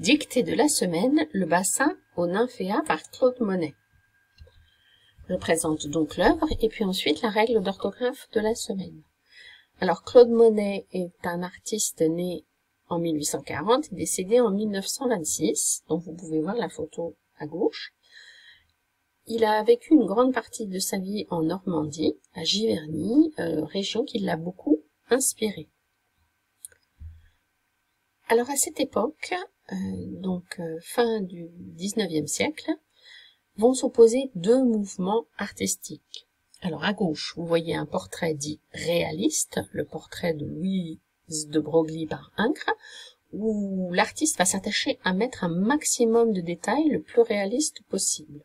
Dictée de la semaine, le bassin aux nymphéas par Claude Monet. Je présente donc l'œuvre et puis ensuite la règle d'orthographe de la semaine. Alors Claude Monet est un artiste né en 1840 et décédé en 1926, donc vous pouvez voir la photo à gauche. Il a vécu une grande partie de sa vie en Normandie, à Giverny, région qui l'a beaucoup inspiré. Alors à cette époque, fin du 19e siècle, vont s'opposer deux mouvements artistiques. Alors à gauche, vous voyez un portrait dit réaliste, le portrait de Louise de Broglie par Ingres, où l'artiste va s'attacher à mettre un maximum de détails le plus réaliste possible.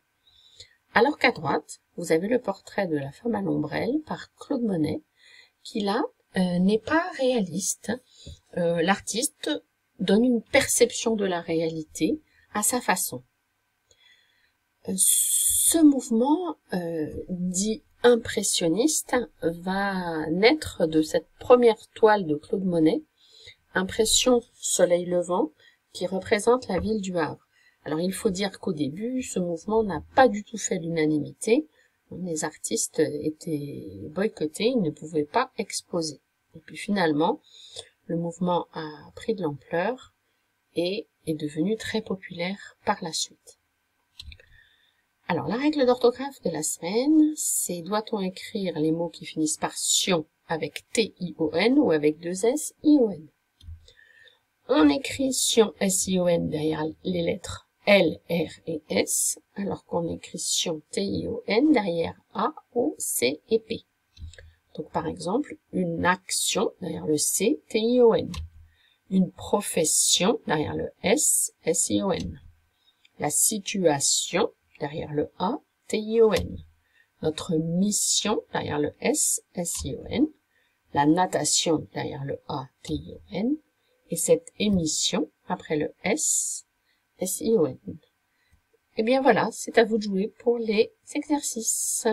Alors qu'à droite, vous avez le portrait de la femme à l'ombrelle par Claude Monet, qui là n'est pas réaliste. L'artiste donne une perception de la réalité à sa façon. Ce mouvement dit impressionniste va naître de cette première toile de Claude Monet, Impression soleil levant, qui représente la ville du Havre. Alors il faut dire qu'au début, ce mouvement n'a pas du tout fait l'unanimité. Les artistes étaient boycottés, ils ne pouvaient pas exposer. Et puis finalement, le mouvement a pris de l'ampleur et est devenu très populaire par la suite. Alors, la règle d'orthographe de la semaine, c'est doit-on écrire les mots qui finissent par sion avec T-I-O-N ou avec deux S-I-O-N. On écrit sion S-I-O-N derrière les lettres L, R et S, alors qu'on écrit sion T-I-O-N derrière A, O, C et P. Donc, par exemple, une action derrière le C, T-I-O-N. Une profession derrière le S, S-I-O-N. La situation derrière le A, T-I-O-N. Notre mission derrière le S, S-I-O-N. La natation derrière le A, T-I-O-N. Et cette émission après le S, S-I-O-N. Eh bien voilà, c'est à vous de jouer pour les exercices.